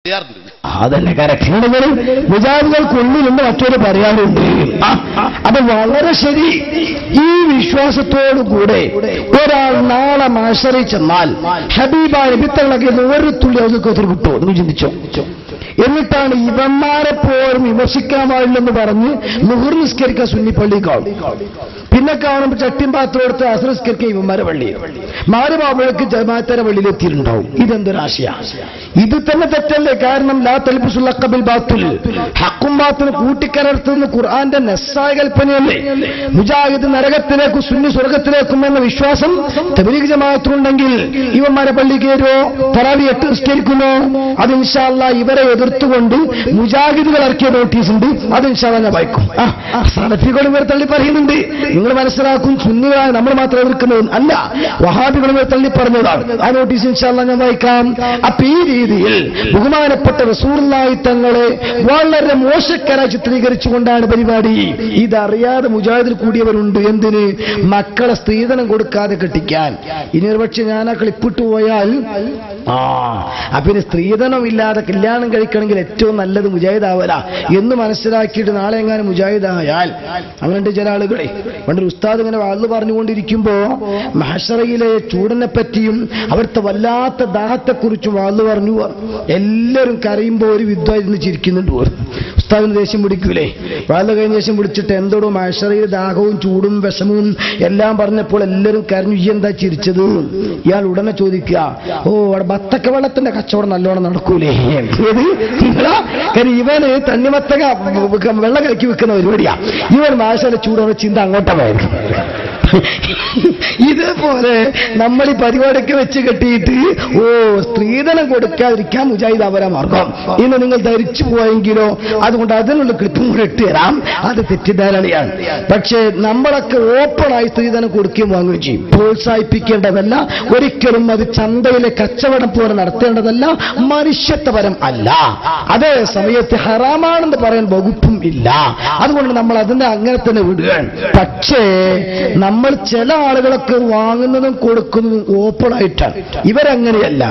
അതന്നെ കറക്റ്റ്. മുജാഹിദുകൾക്കുള്ളിലുണ്ട് മറ്റൊരു പറയാനുണ്ട്. അത് വളരെ ശരി. ഈ വിശ്വാസത്തോടുകൂടെ ഒരാൾ നാളെ മഹ്ശറിൽ ചെന്നാൽ ഹബീബായ നബിത്തങ്ങളൊക്കെ ഒരു തുള്ളി അവർക്ക് കിട്ടുമോ എന്ന് ചിന്തിച്ചോ? എന്നിട്ടാണ് ഇവന്മാരെ പോലും വിമർശിക്കാൻ പാടില്ലെന്ന് പറഞ്ഞ് ളുഹ്ർ നിസ്കരിക്കാൻ സുന്നി പള്ളി കാണും. പിന്നെ കാണുമ്പോൾ ചട്ടിയും പാത്രം എടുത്ത് അസ്ർ നിസ്കരിക്കാൻ ഇവന്മാരെ പള്ളി മാറുമാവുമ്പോഴേക്ക് ജമാഅത്തിന്റെ പള്ളിയിലെത്തിയിട്ടുണ്ടാവും. ഇതെന്തൊരാശയ? ഇത് തന്നെ തെറ്റല്ലേ? കാരണം ലാ തൽബിസുൽ ഹഖ്ഖ ബിൽ ബാത്തിൽ, ഹഖും ബാത്തിലും കൂട്ടിക്കലർത്തുന്ന ഖുർആന്റെ നസ്സായ കൽപ്പനയല്ലേ? മുജാഹിദ് നരകത്തിലേക്കും സുന്നി സ്വർഗത്തിലേക്കും എന്ന വിശ്വാസം തബ്ലീഗ് ജമാഅത്തിനുണ്ടെങ്കിൽ ഇവന്മാരെ പള്ളി കയറുമോ? തറാവീഹ് 8 നിസ്കരിക്കുമോ? അത് ഇൻഷാ അല്ലാഹ് ഇവരെ എതിർത്തുകൊണ്ട് മുജാഹിദുകൾ ഇറക്കിയ നോട്ടീസ് ഉണ്ട്. അത് ഇൻഷാ അല്ലാഹ് ഞാൻ വായിക്കും. സലഫികൾ ഇവർ തള്ളി പറയുന്നുണ്ട്. നിങ്ങൾ മനസ്സിലാക്കും, സുന്നികളായ നമ്മൾ മാത്രം എതിർക്കുന്നത് അല്ല, വഹാബികൾ ഇവർ തള്ളി പറഞ്ഞതാണ്. ആ നോട്ടീസ് ഇൻഷാ അല്ലാഹ് ഞാൻ വായിക്കാം. അപ്പൊ ഈ രീതിയിൽ ബഹുമാനപ്പെട്ട റസൂലുള്ളാഹി തങ്ങളെ വളരെ മോശക്കാരായി ചിത്രീകരിച്ചുകൊണ്ടാണ് പരിപാടി. ഇതറിയാതെ മുജാഹിദിൽ കൂടിയവരുണ്ട്. എന്തിന്? മക്കളെ സ്ത്രീധനം കൊടുക്കാതെ കെട്ടിക്കാൻ. ഇനി ഒരു പക്ഷെ ഞാൻ ആ ക്ലിപ്പിട്ട് പോയാൽ പിന്നെ സ്ത്രീധനം ഇല്ലാതെ കല്യാണം കഴിക്കണമെങ്കിൽ ഏറ്റവും നല്ലത് മുജാഹിദാവല എന്ന് മനസ്സിലാക്കിയിട്ട് നാളെ എങ്ങാനും മുജാഹിദായാൽ, അങ്ങനെയുണ്ട് ചില ആളുകളെ. പണ്ടൊരു ഉസ്താദ് ഇങ്ങനെ വാള് പറഞ്ഞുകൊണ്ടിരിക്കുമ്പോ മഹ്ശറയിലെ ചൂടിനെ പറ്റിയും അവിടുത്തെ വല്ലാത്ത ദാഹത്തെക്കുറിച്ചും വാള് പറഞ്ഞു. എല്ലാവരും കരയുമ്പോ ഒരു വിദ്വായിരുന്ന് ചിരിക്കുന്നുണ്ട്. ഉസ്താദിന് ദേഷ്യം പിടിക്കൂലേ? വാള് കഴിഞ്ഞ ശേഷം പിടിച്ചിട്ട് എന്തോടോ മഹ്ശറയിൽ ദാഹവും ചൂടും വിഷമവും എല്ലാം പറഞ്ഞപ്പോൾ എല്ലാവരും കരഞ്ഞു. ഈ എന്താ ചിരിച്ചത്? ഇയാൾ ഉടനെ ചോദിക്കുക, ഓ അവിടെ ബത്തക്ക വെള്ളത്തിന്റെ കച്ചവടം നല്ലോണം നടക്കൂലേ? ഇവന് തണ്ണിമത്തക വെള്ളം കലക്കി വെക്കുന്ന പരിപാടിയാ. ഇവൻ മാഷയുടെ ചൂടോടെ ചിന്ത അങ്ങോട്ടായിരുന്നു. ഇതേപോലെ നമ്മൾ ഈ പരിപാടിക്ക് വെച്ച് കെട്ടിയിട്ട് സ്ത്രീധനം കൊടുക്കാതിരിക്കാൻ മുജാഹിദ് അവരാ മാർഗം ഇന്ന് നിങ്ങൾ ധരിച്ചു പോയെങ്കിലോ, അതുകൊണ്ട് അതിനുള്ള ക്ലിപ്പും കൂടെ ഇട്ടുതരാം. അത് തെറ്റിദ്ധാരണയാണ്. പക്ഷേ നമ്മളൊക്കെ ഓപ്പണായി സ്ത്രീധനം കൊടുക്കുകയും വാങ്ങുകയും ചെയ്യും. പ്രോത്സാഹിപ്പിക്കേണ്ടതല്ല ഒരിക്കലും. അത് ചന്തയിലെ കച്ചവടം പോലെ നടത്തേണ്ടതല്ല, മനുഷ്യത്വപരം അല്ല. അതേ സമയത്ത് ഹറാമാണെന്ന് പറയാൻ വകുപ്പും ഇല്ല. അതുകൊണ്ട് നമ്മൾ അതിനെ അങ്ങനെ തന്നെ വിടുകയാണ്. പക്ഷേ നമ്മൾ ചില ആളുകളൊക്കെ വാങ്ങുന്നതും കൊടുക്കുന്നതും ഓപ്പൺ ആയിട്ടാണ്. ഇവരങ്ങനെയല്ല,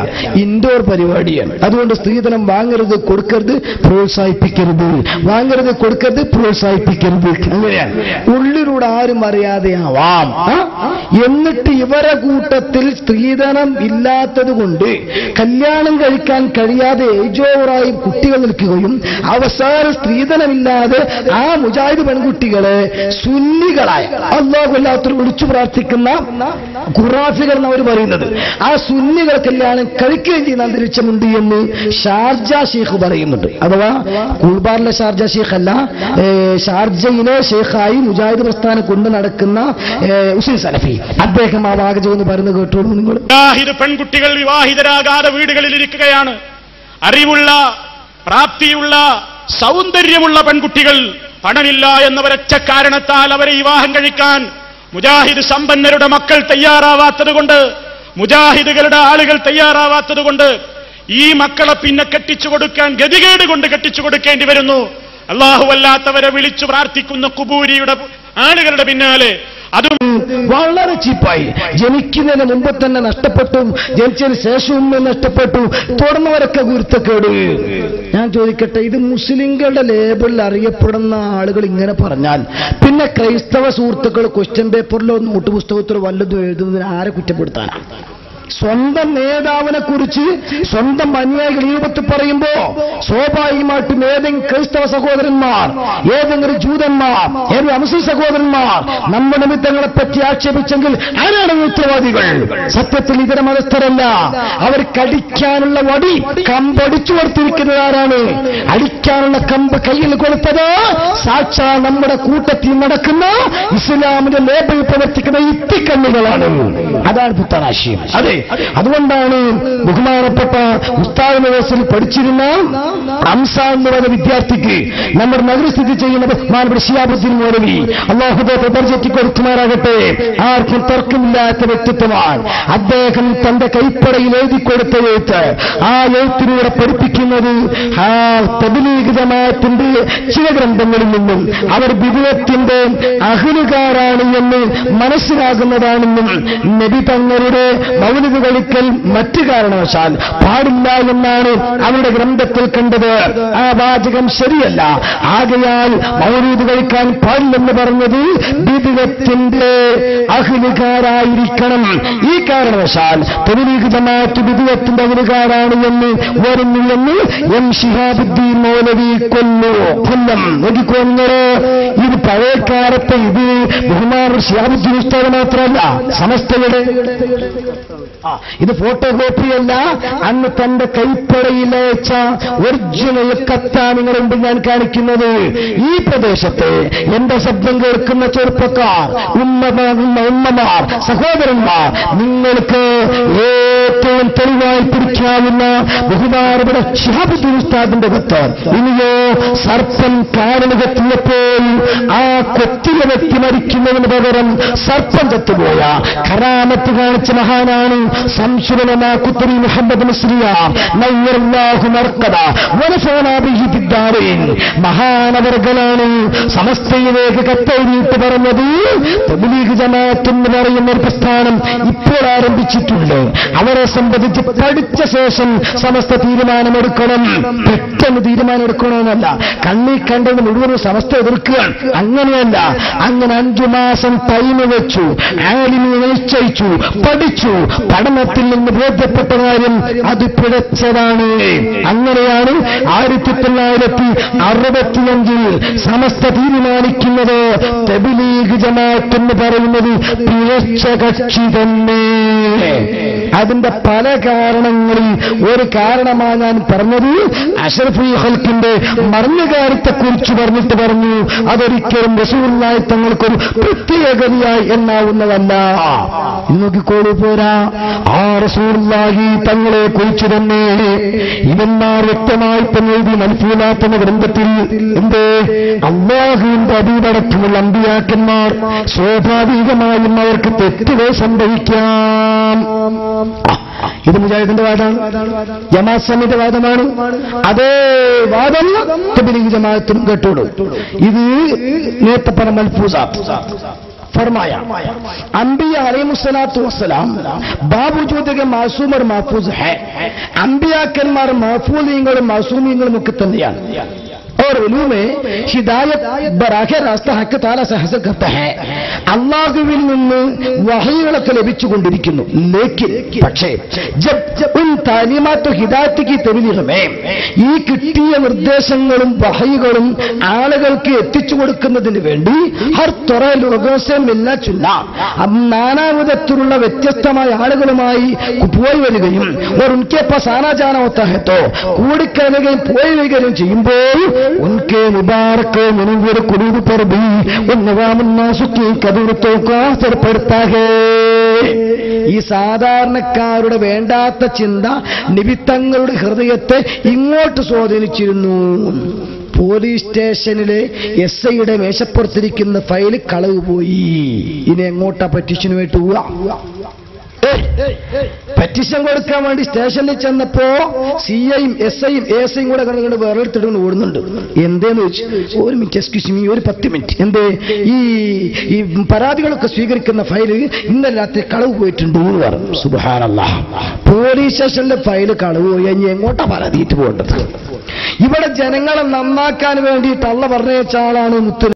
ഇൻഡോർ പരിപാടിയാണ്. അതുകൊണ്ട് സ്ത്രീധനം വാങ്ങരുത്, കൊടുക്കരുത്, പ്രോത്സാഹിപ്പിക്കരുത്. വാങ്ങരുത്, കൊടുക്കരുത്, പ്രോത്സാഹിപ്പിക്കരുത്. അങ്ങനെയാണ്. ഉള്ളിലൂടെ ആരും അറിയാതെ ആവാം. എന്നിട്ട് ഇവരെ കൂട്ടത്തിൽ സ്ത്രീധനം ഇല്ലാത്തത് കൊണ്ട് കല്യാണം കഴിക്കാൻ കഴിയാതെ ഏജ് ഓവറായി കുട്ടികൾ നിൽക്കുകയും അവസാനം സ്ത്രീധനമില്ലാതെ ആ മുജാഹിദ് പെൺകുട്ടികളെ സുന്നികളായ അല്ലാഹു വിളിച്ചു പ്രാർത്ഥിക്കുന്ന ഖുറാഫികൾ എന്നവർ പറയുന്നത്, ആ സുന്നികൾ കല്യാണം കഴിക്കുകയും ചെയ്യുന്ന അന്തരീക്ഷമുണ്ട് എന്ന് ഷാർജ ഷെയ്ഖ് പറയുന്നുണ്ട്. അഥവാ കുൾബാറിലെ ഷാർജ ഷെയ്ഖ് അല്ല, ഷാർജയിലെ ഷെയ്ഖായി മുജാഹിദ് പ്രസ്ഥാനം കൊണ്ട് നടക്കുന്ന ഉസൈൻ സലഫി, അദ്ദേഹം ആ വാചകം എന്ന് പറയുന്നത് കേട്ടോളൂ നിങ്ങൾ. പെൺകുട്ടികൾ വിവാഹിതരാകാതെ വീടുകളിൽ ഇരിക്കുകയാണ്. അറിവുള്ള, പ്രാപ്തിയുള്ള, സൗന്ദര്യമുള്ള പെൺകുട്ടികൾ പണമില്ല എന്നവരൊറ്റ കാരണത്താൽ അവരെ വിവാഹം കഴിക്കാൻ മുജാഹിദ് സമ്പന്നരുടെ മക്കൾ തയ്യാറാവാത്തതുകൊണ്ട്, മുജാഹിദുകളുടെ ആളുകൾ തയ്യാറാവാത്തതുകൊണ്ട് ഈ മക്കളെ പിന്നെ കെട്ടിച്ചു കൊടുക്കാൻ ഗതികേട് കൊണ്ട് കെട്ടിച്ചു കൊടുക്കേണ്ടി വരുന്നു. അല്ലാഹുവല്ലാത്തവരെ വിളിച്ചു പ്രാർത്ഥിക്കുന്ന കുബൂരിയുടെ ആളുകളുടെ പിന്നാലെ അതും വളരെ ചീപ്പായി. ജനിക്കുന്നതിന് മുമ്പ് തന്നെ നഷ്ടപ്പെട്ടു, ജനിച്ചതിന് ശേഷവും നഷ്ടപ്പെട്ടു, തുടർന്നവരൊക്കെ ഗുരുത്തക്കേട്. ഞാൻ ചോദിക്കട്ടെ, ഇത് മുസ്ലിങ്ങളുടെ ലേബിളിൽ അറിയപ്പെടുന്ന ആളുകൾ ഇങ്ങനെ പറഞ്ഞാൽ പിന്നെ ക്രൈസ്തവ സുഹൃത്തുക്കൾ ക്വസ്റ്റ്യൻ പേപ്പറിലോ നോട്ട് പുസ്തകത്തിലോ വല്ലതും എഴുതുന്നതിന് ആരെ കുറ്റപ്പെടുത്താനാണ്? സ്വന്തം നേതാവിനെ കുറിച്ച് സ്വന്തം അനുയായികൾ ഈ രൂപത്തിൽ പറയുമ്പോ സ്വാഭാവികമായിട്ടും ഏതെങ്കിലും ക്രൈസ്തവ സഹോദരന്മാർ, ഏതെങ്കിലും ജൂതന്മാർ, ഏതെങ്കിലും മുസ്ലിം സഹോദരന്മാർ നമ്മുടെ നിമിത്തങ്ങളെ പറ്റി ആക്ഷേപിച്ചെങ്കിൽ ആരാണ് ഉത്തരവാദികൾ? സത്യത്തിൽ ഇതര മതസ്ഥരല്ല. അവർ കടിക്കാനുള്ള വടി കമ്പടിച്ചു കൊടുത്തിരിക്കുന്നത് ആരാണ്? അടിക്കാനുള്ള കമ്പ് കയ്യിൽ കൊടുത്തത് സാക്ഷാ നമ്മുടെ കൂട്ടത്തിൽ നടക്കുന്ന ഇസ്ലാമിന്റെ ലേബിൾ പ്രവർത്തിക്കുന്ന ഇത്തിക്കണ്ണികളാണ്. അതാണ് പുത്തനാശയം. അതെ, അതുകൊണ്ടാണ് ബഹുമാനപ്പെട്ട ഉസ്താദ് നവാസിൽ പഠിച്ചിരുന്ന ഹംസ എന്ന് പറയുന്ന വിദ്യാർത്ഥിക്ക് നമ്മുടെ നഗര സ്ഥിതി ചെയ്യുന്ന ബഹുമാനപ്പെട്ട ശിഹാബുദ്ദീൻ മൗലവി, അല്ലാഹു ദർജയ്ക്ക് കൊടുക്കുമാറാകട്ടെ, ആർക്കും തർക്കമില്ലാത്ത വ്യക്തിത്വമാണ്. അദ്ദേഹം തന്റെ കൈപ്പടയിൽ എഴുതിക്കൊടുത്ത എഴുത്ത്, ആ എഴുത്തിലൂടെ പഠിപ്പിക്കുന്നത് ആ തബ്ലീഗ് ജമാഅത്തിന്റെ ചില ഗ്രന്ഥങ്ങളിൽ നിന്നും അവർ ബിദ്അത്തിന്റെ അഹ്ലുകാരാണ് എന്ന് മനസ്സിലാകുന്നതാണെന്നും നബി തങ്ങളുടെ മൗലിദ് മൗലിദ് കഴിക്കൽ മറ്റു കാരണവശാൽ പാടില്ല എന്നാണ് അവരുടെ ഗ്രന്ഥത്തിൽ കണ്ടത്. ആ വാചകം ശരിയല്ല. ആകയാൽ മൗലിദ് കഴിക്കാൻ പാടില്ലെന്ന് പറഞ്ഞത് ബിദ്അത്തിന്റെ അഹ്ലുകാരായിരിക്കണം. ഈ കാരണവശാൽ തബ്ലീഗ് ജമാഅത്ത് ബിദ്അത്തിന്റെ അഹ്ലുകാരാണ് എന്ന് വരുന്നു എന്ന് എം ശിഹാബുദ്ദീൻ മൗലവി കൊല്ലം. നോക്കിക്കൊള്ളോ, ഇത് പഴയകാലത്തെ ഇത് ബഹുമാൻ ശിഹാബുദ്ദീൻ ഉസ്താദ് മാത്രമല്ല, സമസ്തയുടെ ഇത് ഫോട്ടോകോപ്പിയല്ല. അന്ന് തന്റെ കൈപ്പടയിൽ അയച്ച ഒറിജിനൽ കത്താണ് നിങ്ങളുടെ മുമ്പിൽ ഞാൻ കാണിക്കുന്നത്. ഈ പ്രദേശത്തെ എന്റെ ശബ്ദം കേൾക്കുന്ന ചെറുപ്പക്കാർ, ഉമ്മമാർ, സഹോദരന്മാർ, നിങ്ങൾക്ക് ഏറ്റവും തെളിവായി പിടിക്കാവുന്ന ബഹുമാനപ്പെട്ട ശിഹാബുദ്ദീൻ ഉസ്താദിന്റെ കത്ത്. ഇനിയോ സർപ്പം കാരണകത്തിയപ്പോൾ ആ കൊത്തിയ വ്യക്തി മരിക്കുന്നതിന് പകരം സർപ്പം ചത്തുപോയ കറാമത്ത് കാണിച്ച മഹാനാണ് സംശുരനാ കുത്തരി മുഹമ്മദ് മുസ്ലിയാർ നവ്വറല്ലാഹു മർക്കദ വനഫഅനാ ബിഹി ഫിദ്ദാരീൻ. മഹാനവർഗനാണ് സമസ്തയിലേക്ക് കത്തെഴുതിയിട്ട് പറഞ്ഞത്. തബ്ലീഗ് ജമാഅത്ത് എന്ന് പറയുന്ന ഒരു പ്രസ്ഥാനം ഇപ്പോൾ ആരംഭിച്ചിട്ടുണ്ട്. അവരെ സംബന്ധിച്ച് പഠിച്ച ശേഷം സമസ്ത തീരുമാനമെടുക്കണം. പെട്ടെന്ന് തീരുമാനമെടുക്കണമെന്നല്ല, കണ്ണി കണ്ടത് മുഴുവനും സമസ്ത എതിർക്കുകയാണ്. അങ്ങനെയല്ല. അങ്ങനെ 5 മാസം ടൈം വെച്ചു, ആലിമിനെ നിശ്ചയിച്ചു, പഠിച്ചു. പഠനത്തിൽ നിന്ന് ബോധ്യപ്പെട്ട കാര്യം അത് പിഴച്ചതാണ്. അങ്ങനെയാണ് 1965 സമസ്ത തീരുമാനിക്കുന്നത് തബ്ലീഗ് ജമാഅത്ത് എന്ന് പറയുന്നത് പിഴച്ച കക്ഷി തന്നെ. അതിന്റെ പല കാരണങ്ങളിൽ ഒരു കാരണമാണ് ഞാൻ പറഞ്ഞത്. അഷ്റഫുൽ ഖൽഖിന്റെ മരണകാര്യത്തെക്കുറിച്ച് പറഞ്ഞിട്ട് പറഞ്ഞു അതൊരിക്കലും റസൂലുള്ളാഹി തങ്ങൾക്കൊരു പ്രത്യേകതയായി എന്നാവുന്നതല്ല. നോക്കിക്കോളൂ, പോരാ. ആ റസൂലുള്ളാഹി തങ്ങളെ കുറിച്ച് തന്നെ ഇവന്മാർ വ്യക്തമായി തന്നെ എഴുതി മൻഫൂലാത്ത് എന്ന ഗ്രന്ഥത്തിൽ എന്ത് അല്ലാഹുവിന്റെ അബീബടക്കമുള്ള അമ്പിയാക്കന്മാർ സ്വാഭാവികമായും അവർക്ക് തെറ്റുകൾ സംഭവിക്കാം. ഇത് മുജാഹിദിന്റെ വാദമാണ്, ജമാഅത്ത് ഇസ്ലാമിയുടെ വാദമാണ്. അതേ വാദം തബ്ലീഗ് ജമാഅത്തും കേട്ടോളൂ. ഇത് നേരത്തെ പറഞ്ഞ മൽഫൂസാത്ത് फरमाया अंबिया अलैहिस्सलातु वस्सलाम बावजूद के मासूम और महफूज है. अंबियाकന്മാർ महफूज़ീങ്ങളും मासूमीങ്ങളും ഒക്കെ തന്നെയാണ്. और उलूम में हिदायत बराह रास्ता हक ताला से हासिल करता है. അല്ലാഹുവിൽ നിന്ന് വഹീകളൊക്കെ ലഭിച്ചുകൊണ്ടിരിക്കുന്നു. ലേക്കിൻ പക്ഷേ ജബ് ഉൻ താലിമാത്ത് ഹിദായത്ത് की तबलीग में ഈ കിട്ടിയ നിർദ്ദേശങ്ങളും വഹീകളും ആളുകൾക്ക് എത്തിച്ചു കൊടുക്കുന്നതിന് വേണ്ടി ഹർ തുറ ലോകോസെ മിൽന ചുന്ന നാനാവിധത്തിലുള്ള വ്യത്യസ്തമായ ആളുകളുമായി പോയി വരികയും और उनके पास आना जाना होता है तो കൂടിക്കലകയും പോയി വരികയും ചെയ്യുമ്പോൾ उनके मुबारक मुनव्वर कुलूब पर भी उन्नवाम अन्नास की कदरतों का असर पड़ता है. ഈ സാധാരണക്കാരുടെ വേണ്ടാത്ത ചിന്ത നിബിത്തങ്ങളുടെ ഹൃദയത്തെ ഇങ്ങോട്ട് സ്വാധീനിച്ചിരുന്നു. പോലീസ് സ്റ്റേഷനിലെ SIയുടെ മേശപ്പുറത്തിരിക്കുന്ന ഫയൽ കളവ് പോയി. ഇനി എങ്ങോട്ടാ പെറ്റീഷനുമായിട്ട് പോവുക? പെറ്റീഷൻ കൊടുക്കാൻ വേണ്ടി സ്റ്റേഷനിൽ ചെന്നപ്പോ CIയും SIയും ASIയും കൂടെ കണ്ടുകൊണ്ട് വേറെ എടുത്തിട്ട് ഓടുന്നുണ്ട്. എന്തേന്ന് ചോദിച്ചു. ഒരു മിനിറ്റ്, എക്സ്ക്യൂസ് മീ, ഒരു 10 മിനിറ്റ്. എന്തേ? ഈ പരാതികളൊക്കെ സ്വീകരിക്കുന്ന ഫയൽ ഇന്നലെ രാത്രി കളവ് പോയിട്ടുണ്ട് എന്ന് പറഞ്ഞു. സുബ്ഹാനല്ലാഹ്, പോലീസ് സ്റ്റേഷനിലെ ഫയൽ കളവ് പോയി കഴിഞ്ഞ് എങ്ങോട്ടാ പരാതിയിട്ട് പോകേണ്ടത്? ഇവിടെ ജനങ്ങളെ നന്നാക്കാൻ വേണ്ടിയിട്ട് അള്ള പറഞ്ഞ ആളാണ് മുത്ത്